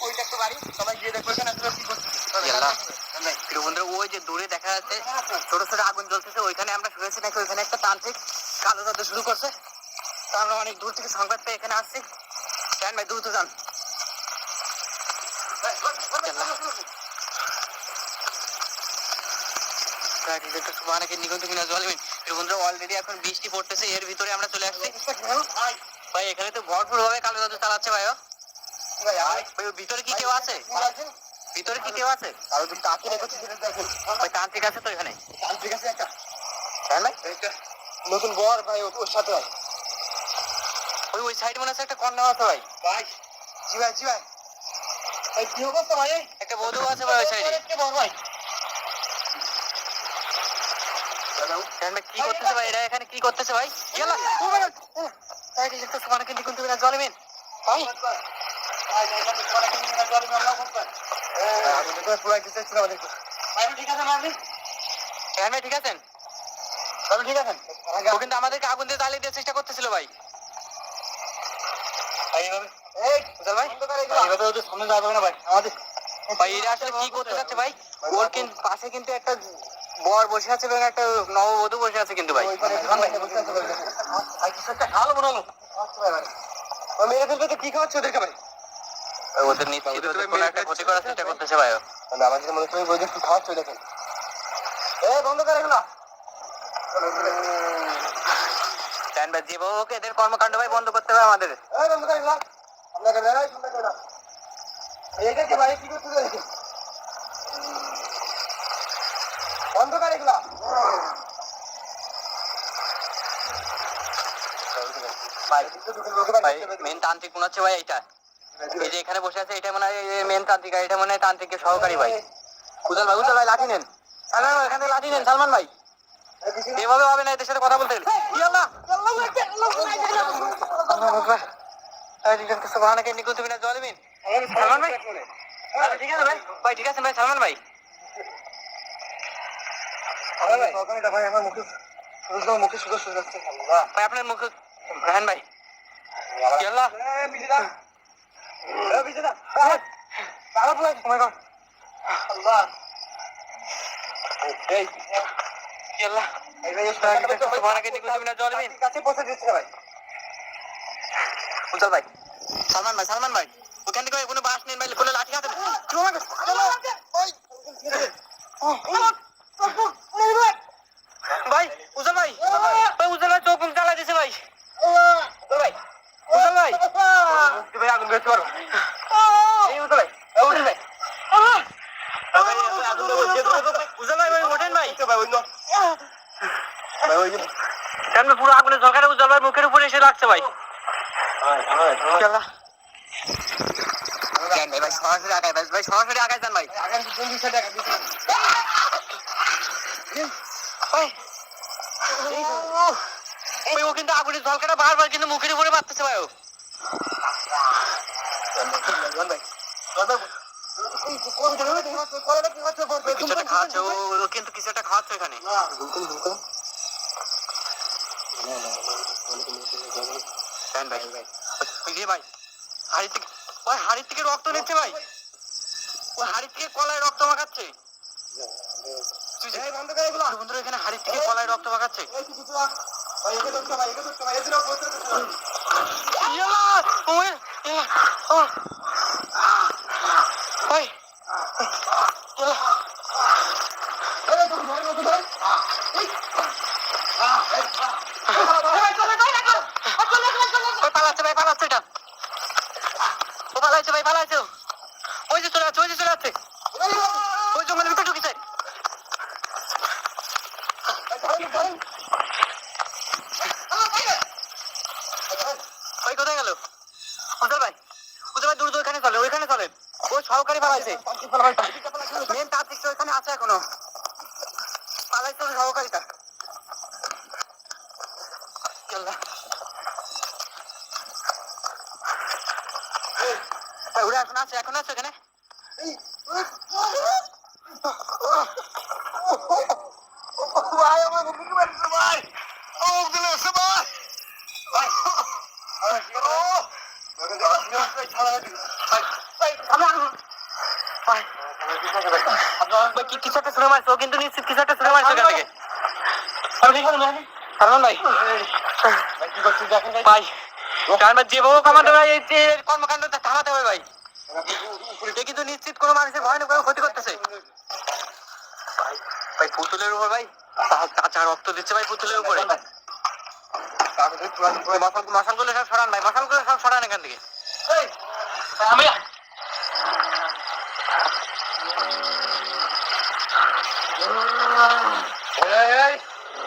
ওইটা একটু বাড়ি সবাই গিয়ে দেখো এখানে কি করছে। বন্ধুরা ওই যে দূরে দেখা যাচ্ছে ছোট ছোট আগুন জ্বলতেছে, ওইখানে আমরা শুনেছি নাকি ওইখানে একটা তান্ত্রিক কালো জাদু শুরু করছে। তো আমরা অনেক দূর থেকে সংবাদ পেয়ে এখানে আসছি। কেন ভাই দ্রুত যান। অলরেডি এখন বৃষ্টি পড়তেছে, এর ভিতরে আমরা চলে আসছি। ভাই এখানে তো ভরপুর ভাবে কালো জাদু চালাচ্ছে ভাই। ভিতরে কি কেউ আছে? ভিতরে কি কেউ আছে? তান্ত্রিক আছে তো এখানে? তান্ত্রিক আছে একটা নতুন বর ভাই, ওর সাথে ওই সাইড মনে আছে একটা কন্যা আছে ভাই। ভাই জি ভাই, জি ভাই। কি অবস্থা ভাই? একটা বধূ আছে ভাই ওই সাইডে। ভাই কি করতেছে ভাই এরা এখানে? কি করতেছে ভাই? জলমিন ভাই ঠিক আছেন? ও কিন্তু আমাদেরকে আগুন দিয়ে জ্বালিয়ে দেওয়ার চেষ্টা করতেছিল ভাই। কি করতে যাচ্ছে ভাই? ওর কিন্তু পাশে কিন্তু একটা বর বসে আছে এবং একটা নববধূ বসে আছে কিন্তু ভাই। মেরে ফেলবে তো কি খাওয়াচ্ছে ওদেরকে ভাই? ওদের নিশ্চিত কোনো একটা ক্ষতি করার চেষ্টা করতেছে ভাই। আমাদের মনে করি ওদের কি খাওয়াচ্ছে দেখেন। বন্ধ করে এগুলো। এদের কর্মকাণ্ড ভাই বন্ধ করতে হবে আমাদের। মেন তান্ত্রিক মনে হচ্ছে ভাই এইটা, এই যে এখানে বসে আছে এটা মনে হয় মেন তান্ত্রিক, এটা মনে হয় তান্ত্রিকের সহকারী ভাই। উজ্জ্বল ভাই, উজ্জ্বল ভাই লাঠি নেন। সালমান ভাই এখান থেকে লাঠি নেন। সালমান ভাই এভাবে হবে না, এদের সাথে কথা বলতে গেলে। সালমান ভাই ঠিক আছে ভাই, ভাই ঠিক আছে ভাই। সালমান ভাই মুখে সুযোগ যাচ্ছে ভাই, আপনার মুখে রায়ন ভাই। সালমান ভাই, সালমান ভাই ওখান থেকে কোনো বাস নেই ভাই, কোনো লাঠি হাতে ভাই। উজ্জ্বল ভাই, উজ্জ্বল ভাই চোখ জ্বালা দিছে ভাই। উজ্জ্বল ভাই ভাই আগুন বেরোতে পারবো। উজ্জ্বল ভাই, উজ্জ্বল ভাই, উজ্জ্বল ভাই ওঠেন ভাই। পুরো আগুনের ঝলকাটা উজ্জ্বল ভাই মুখের উপরে এসে লাগছে ভাই। ভাই সরাসরি আগায় ভাই, সরাসরি আগায় যান ভাই। ও কিন্তু আগুনের ঝলকাটা বারবার কিন্তু মুখের উপরে মারতেছে ভাই। কিছু একটা খাওয়াচ্ছে ও, কিন্তু কিছু একটা খাওয়াচ্ছে এখানে ভাই। হাড়ি থেকে ওই হাড়ি থেকে রক্ত নিচ্ছে ভাই, ওই হাড়ি থেকে কলায় রক্ত মাখাচ্ছে। বন্ধুরা এখানে হাড়ি থেকে কলায় রক্ত মাখাচ্ছে। পালাচ্ছে ভাই, পালাচ্ছে এটা। ও পালাইছে ভাই, পালাইছে। ওই যে চলে যাচ্ছে, ওই যে চলে যাচ্ছে, ওই জঙ্গলের ভিতরে ঢুকেছে। ওই কোথায় গেল? উজ্জ্বল ভাই, উজ্জ্বল ভাই দ্রুত ওইখানে চলে, ওইখানে চলে। ওই সহকারী পালাইছে, মেন তান্ত্রিক তো ওইখানে আছে এখনো। পালাইছে ওই সহকারীটা। উড়ে এখন আছে, এখন আছে এখানে। ভাই আমার মুখে কি মারছে ভাই? ও দিলে সবাই ভাই। কিছু একটা শুনে মারছো কিন্তু নিশ্চিত কিছু একটা শুনে মারছো এখান থেকে সালমান ভাই ভাই যে হোক আমাদের ভাই এই কর্মকাণ্ড থামাতে হবে ভাই কিন্তু নিশ্চিত কোনো মানুষের ভয়ানক ক্ষতি করতেছে ভাই পুতুলের উপর ভাই কাঁচা রক্ত দিচ্ছে ভাই পুতুলের উপরে মশালগুলো সব সরান ভাই মশালগুলো সব সরান এখান থেকে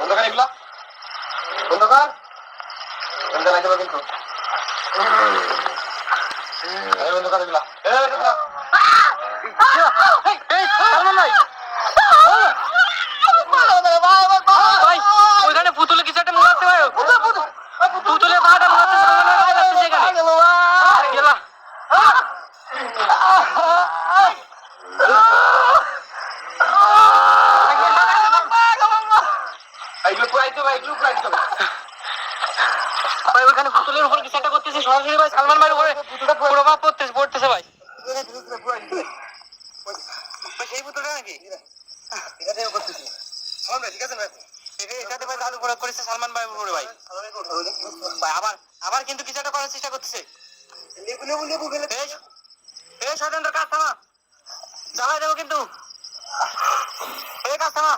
অন্ধকার এগুলা অন্ধকার কিন্তু অন্ধকার এগুলা ওইখানে পুতুলে কিছু একটা মনে হচ্ছে ভাই পুতুলের পাহাড়টা মনে হচ্ছে ওইখানে পুতুলের উপর কিছু একটা করতেছে সরাসরি ভাই সালমান ভাইয়ের উপরে প্রভাব পড়তেছে ভাই সেই পুতুলটা নাকি ঠিক আছে ভাই এটাতে ভাই চালু করেছে সালমান ভাই উপরে ভাই আবার কিন্তু কিছু একটা করার চেষ্টা করতেছে এই স্বতন্ত্র কাজ থামা জ্বালাই দেবো কিন্তু এই কাজ থামা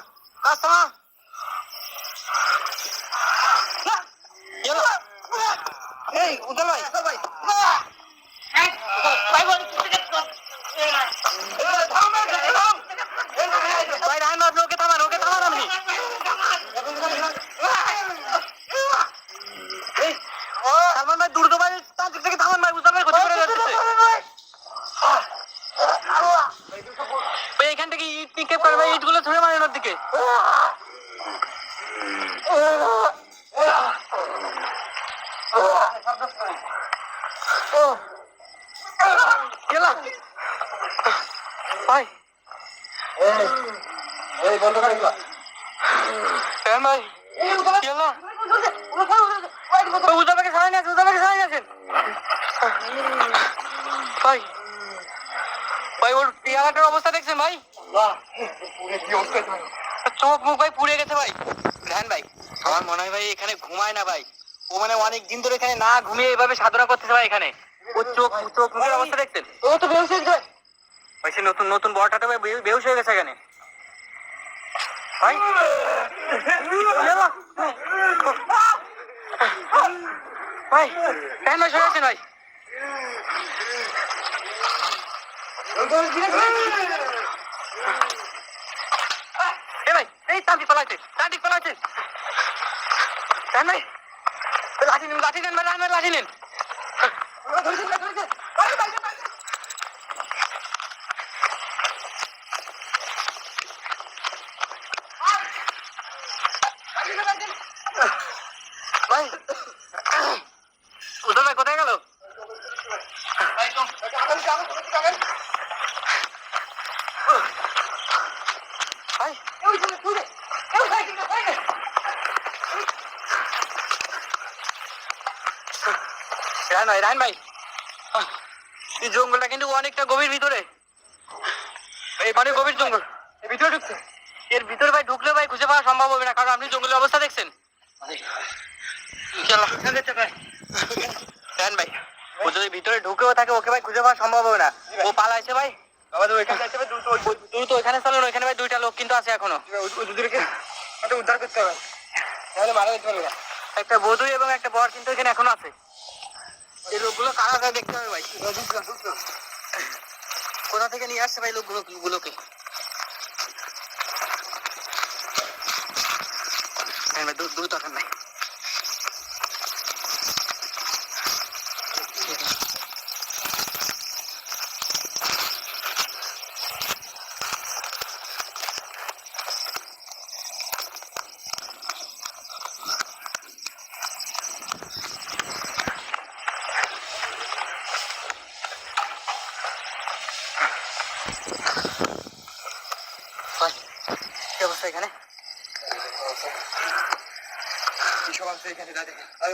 এই উজ্জ্বল ভাই ভাই রায়ন ওকে থামান আপনি সালমান ভাই দ্রুত ভাই তান্ত্রিক থেকে থামান ভাই উজ্জ্বল ভাই ক্ষতি করে যাচ্ছে এখান থেকে ইট নিক্ষেপ করে ভাই ইটগুলো ছুঁড়ে মারেন ওর দিকে ভাই এই বন্ধ করে দিলা ভাই উজ্জ্বলকে সরাই নিয়েছেন ভাই ওর পিয়ালাটার অবস্থা দেখছেন ভাই চোখ মুখ ভাই পুড়ে গেছে ভাই ধ্যান ভাই আমার মনে হয় ভাই এখানে ঘুমায় না ভাই ও মানে অনেক দিন ধরে এখানে না ঘুমিয়ে এইভাবে সাধনা করতেছে ভাই এখানে ওর চোখ মুখের অবস্থা দেখছেন ও তো বেহুশ হয়ে গেছে ভাই সে নতুন বড়টাতে ভাই বেহুশ হয়ে গেছে এখানে ভাই ভাই কেন ভাই সরে আছেন ভাই ভাই এই তান্ত্রিক পালাইছে কেন ভাই লাঠি নেন ভাই লাঠি নেন ভাই উজ্জ্বল ভাই কোথায় গেল রায়ন ভাই এই জঙ্গলটা কিন্তু অনেকটা গভীর ভিতরে এই মানে গভীর জঙ্গল ভিতরে ঢুকছে এর ভিতরে ভাই ঢুকলে ভাই খুঁজে পাওয়া সম্ভব হবে না কারণ আপনি জঙ্গলের অবস্থা দেখছেন ভাই ও যদি ভিতরে ঢুকেও থাকে ওকে ভাই খুঁজে পাওয়া সম্ভব হবে না ও পালাইছে ভাই দ্রুত ওইখানে চলেন ওইখানে ভাই দুইটা লোক কিন্তু আছে এখনো উদ্ধার করতে হবে তাহলে মারা যেতে পারবে না একটা বধূ এবং একটা বর কিন্তু এখানে এখনো আছে এই লোকগুলো কারা দেখতে হবে ভাই কোথা থেকে নিয়ে আসছে ভাই লোকগুলোকে দূর দরকার নাই কি অবস্থা এখানে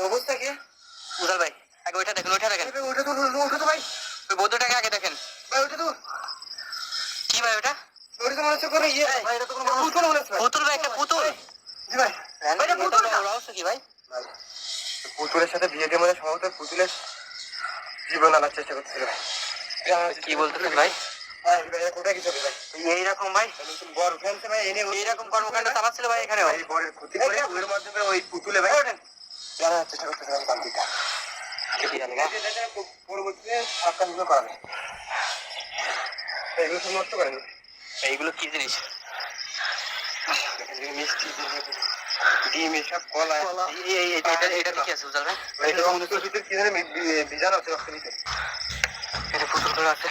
অবস্থা কি উজ্জ্বল ভাই আগে ওইটা দেখেন হচ্ছে করে ইয়ে ভাই, এটা তো কোনো পুতুল মনে হচ্ছে ভাই। পুতুল ভাই, একটা পুতুল। জি ভাই, ভাই, এটা পুতুল না, রহস্য কি ভাই? পুতুলের সাথে বিয়ে দিয়ে মনে হয় সম্ভবত পুতুলের জীবন আনার চেষ্টা করতেছিল ভাই। কি বলতেছেন ভাই? ভাই, ভাই, এটা কোথায় গেছে ভাই? এইরকম ভাই, নতুন বর ফেলছে ভাই, এনে এইরকম কর্মকাণ্ড চালাচ্ছিল ভাই এখানে ভাই। ভাই বরের ক্ষতি করে ওর মাধ্যমে ওই পুতুলে ভাই জানার চেষ্টা করতেছিলাম তান্ত্রিকটা। কি জানি না। পরবর্তীতে খারাপ কাজগুলো করাবে। এগুলো সব নষ্ট করেন। এইগুলো কি জিনিস? মিষ্টি ডিম এসব কলা এটা কি আছে উজাল ভাই? এটা রক্তের ভিতরে কি জানি বীজাণু আছে রক্তের ভিতরে। এটা পুতুল করে আছে।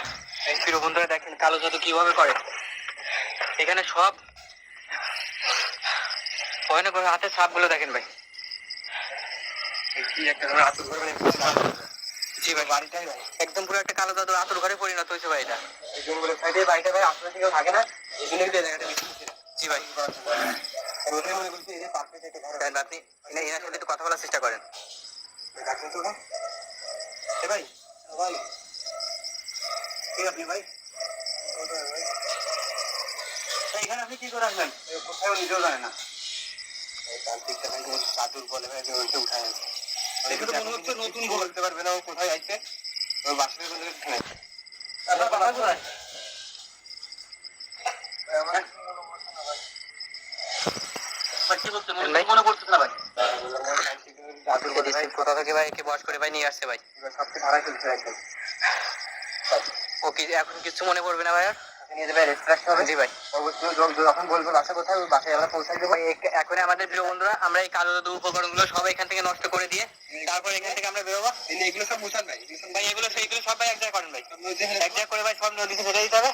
এই প্রিয় বন্ধুরা দেখেন কালো জাদু কিভাবে করে। এখানে সব ভয়ানক করে হাতের ছাপ গুলো দেখেন ভাই। কি একটা ধরনের আতঙ্ক করে জি ভাই, বাড়িটাই ভাই একদম পুরো একটা কালো জাদু আতুর ঘরে পরিণত হয়েছে ভাই এটা। এই জঙ্গলের সাইডে বাড়িটা ভাই আশেপাশে কেউ থাকে না, এই জন্য কিন্তু এই জায়গাটা বেশি ছিল। জি ভাই, ওটাই মনে করছি এই যে পার্কে একটা ঘর তাহলে আপনি এনার সাথে একটু কথা বলার চেষ্টা করেন। ডাকবেন তো ভাই। এ ভাই, ভাই কে আপনি ভাই? এখানে আপনি কি করে আসলেন? কোথাও নিজেও জানে না। এই তান্ত্রিকটা ভাই কোনো চাদর বলে ভাই ওইটা উঠায় আনছে। দেখে তো মনে হচ্ছে নতুন বলতে পারবে না ও কোথায় আইছে, ওর বাসায় কোনো জায়গায় নাই। আপনার বাসা কোথায়? আমার কি বলছেন? মনে পড়তেছে না ভাই। চাদর বলে ভাই কোথা থেকে ভাই একে বয়স করে ভাই নিয়ে আসছে ভাই। সবচেয়ে ভাড়া চলছে একদম। ও কি এখন কিছু মনে পড়বে না ভাই আর? নিয়ে যাবে রেস্ট রাখতে হবে। জি ভাই, যখন বলবো বাসা কোথায় ওই বাসায় আমরা পৌঁছাই দেবো। এখন আমাদের প্রিয় বন্ধুরা আমরা এই কালো জাদু উপকরণগুলো সব এখান থেকে নষ্ট করে দিয়ে তারপর এখান থেকে আমরা বেরোবো। এগুলো সব মুছান ভাই, ভাই এগুলো সেইগুলো সব ভাই এক জায়গায় করেন ভাই, এক জায়গায় করে ভাই সব নদীতে ফেলে দিতে হবে।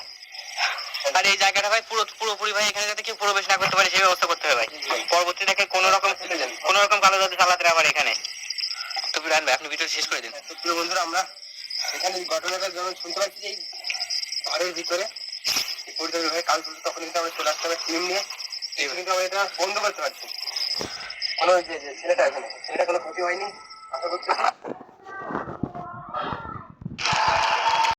আর এই জায়গাটা ভাই পুরোপুরি ভাই এখানে যাতে কেউ প্রবেশ না করতে পারে সেই ব্যবস্থা করতে হবে ভাই। পরবর্তী থেকে কোনো রকম কালো জাদু চালাতে না পারে এখানে। তো বিরান ভাই আপনি ভিডিও শেষ করে দিন। তো প্রিয় বন্ধুরা আমরা এখানে ঘটনাটা যখন শুনতে পাচ্ছি যে এই পাহাড়ের ভিতরে পরিচালক হয়ে কাল শুনতে, তখন কিন্তু আমরা চলে আসতে হবে টিম নিয়ে। কিন্তু আমরা এটা বন্ধ করতে পারছি কোনো যে ছেলেটা এখানে ছেলেটা কোনো ক্ষতি হয়নি আশা করছি।